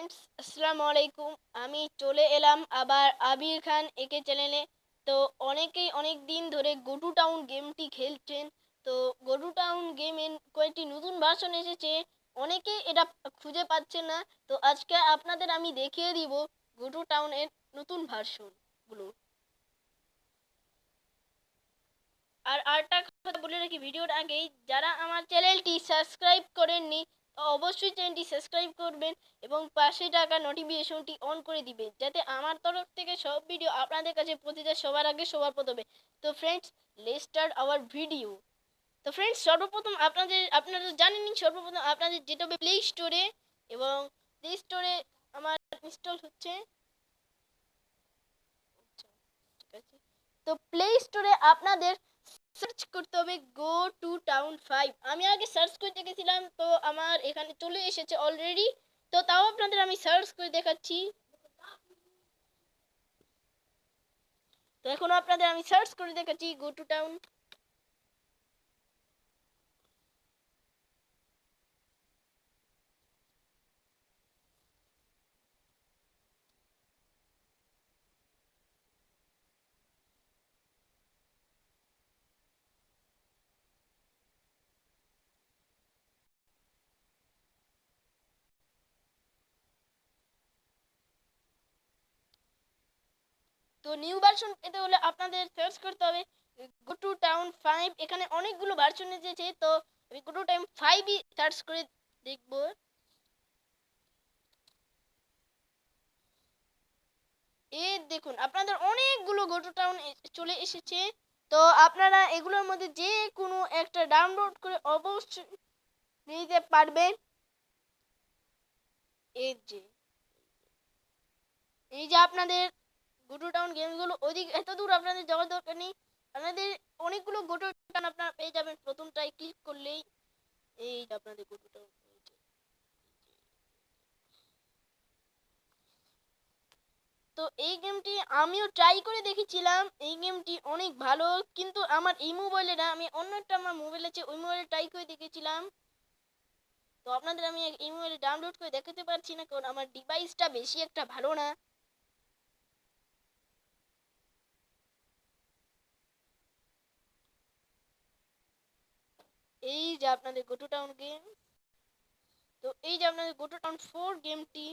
Friends, আসসালামু আলাইকুম। আমি চলে এলাম আবার আবির খান একে চ্যানেলে। তো অনেকেই অনেক দিন ধরে গো টু টাউন গেমটি খেলছেন। তো গো টু টাউন গেমের কয়েকটি নতুন ভার্সন এসেছে, অনেকেই এটা খুঁজে পাচ্ছেন না। তো আজকে আপনাদের আমি দেখিয়ে দিব গো টু টাউনের নতুন ভার্সনগুলো। আর আরেকটা কথা বলে রাখি ভিডিওর আগেই, যারা আমার চ্যানেলটি সাবস্ক্রাইব করেননি তো অবশ্যই চ্যানেলটি সাবস্ক্রাইব করবেন এবং পাশে থাকা নোটিফিকেশনটি অন করে দিবেন, যাতে আমার তরফ থেকে সব ভিডিও আপনাদের কাছে পৌঁছে যায় সবার আগে সবার প্রথমে। তো friends, let's start our video. তো ফ্রেন্ডস, সর্বপ্রথম আপনারা জানেনই, সর্বপ্রথম আপনাদের যেতে হবে প্লে স্টোরে, এবং প্লে স্টোরে আমার ইনস্টল হচ্ছে। আচ্ছা, ঠিক আছে। তো প্লে স্টোরে আপনাদের সার্চ করতে হবে গো টু টাউন 5। আমি আগে সার্চ করে দেখেছিলাম, তো আমার এখানে চলে এসেছে অলরেডি। তো তাও আপনাদের আমি সার্চ করে দেখাচ্ছি। তো এখন আপনাদের আমি সার্চ করে দেখাচ্ছি গো টু টাউন। তো নিউ ভার্সন পেতে হলে আপনাদের সার্চ করতে হবে গো টু টাউন 5। এখানে অনেকগুলো ভার্সন এসেছে, তো আমি গো টু টাউন 5ই সার্চ করে দেখব। এই দেখুন, আপনাদের অনেকগুলো গো টু টাউন চলে এসেছে। তো আপনারা এগুলোর মধ্যে যে কোনো একটা ডাউনলোড করে অবশ্যই নিতে পারবেন। এই যে এই যে আপনাদের গো টু টাউন গেমগুলো, ওইদিক এত দূর আপনাদের যাওয়ার দরকার নেই। আপনাদের অনেকগুলো গো টু টাউন আপনারা পেয়ে যাবেন প্রথমটাই ক্লিক করলেই। এই যে আপনাদের গো টু টাউন। তো এই গেমটি আমিও ট্রাই করে দেখেছিলাম, এই গেমটি অনেক ভালো। কিন্তু আমার এই মোবাইলে না, আমি অন্য একটা আমার মোবাইল আছে, ওই মোবাইলে ট্রাই করে দেখেছিলাম। তো আপনাদের আমি এই মোবাইলে ডাউনলোড করে দেখাতে পারছি না, কারণ আমার ডিভাইসটা বেশি একটা ভালো না। এই যে আপনাদের গো টু টাউন গেম। তো এই যে আপনাদের গো টু টাউন 4 গেমটি,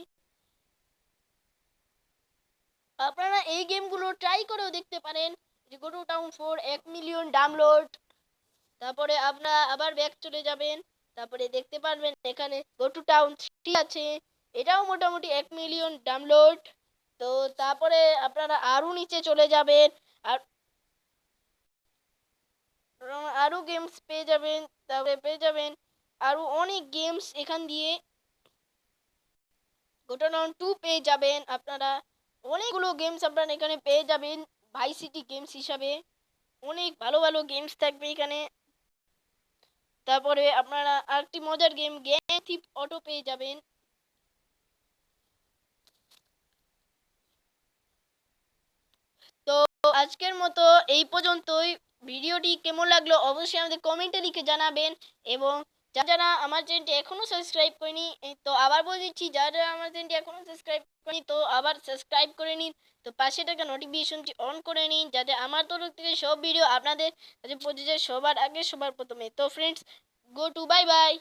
আপনারা এই গেমগুলো ট্রাই করেও দেখতে পারেন। যে go to town 4 1 million download. তারপরে আপনারা আবার ব্যাক চলে যাবেন, তারপরে দেখতে পারবেন এখানে গো টু টাউন 3 আছে, এটাও মোটামুটি 1 মিলিয়ন ডাউনলোড। তো তারপরে আপনারা আরো নিচে চলে যাবেন, আর আরো গেমস পেয়ে যাবেন। তারপরে পেয়ে যাবেন আরো অনেক গেমস এখান দিয়ে। গো টু টাউন 2 পেয়ে যাবেন আপনারা। অনেকগুলো গেমস আপনারা এখানে পেয়ে যাবেন ভাই সিটি গেমস হিসাবে। অনেক ভালো ভালো গেমস থাকবে এখানে। তারপরে আপনারা আরেকটি মজার গেম গ্যাং থিপ অটো পেয়ে যাবেন। তো আজকের মতো এই পর্যন্তই। ভিডিওটি কেমন লাগলো অবশ্যই আমাদের কমেন্টে লিখে জানাবেন। এবং যারা যারা আমার চ্যানেলটি এখনো সাবস্ক্রাইব করেনি, তো আবার বলে দিচ্ছি, যারা যারা আমার চ্যানেলটি এখনো সাবস্ক্রাইব করেনি তো আবার সাবস্ক্রাইব করে নিন। তো পাশে থাকা নোটিফিকেশনটি অন করে নিন, যাতে আমার তরফ থেকে সব ভিডিও আপনাদের কাছে পৌঁছে যায় সবার আগে সবার প্রথমে। তো friends, go to bye bye.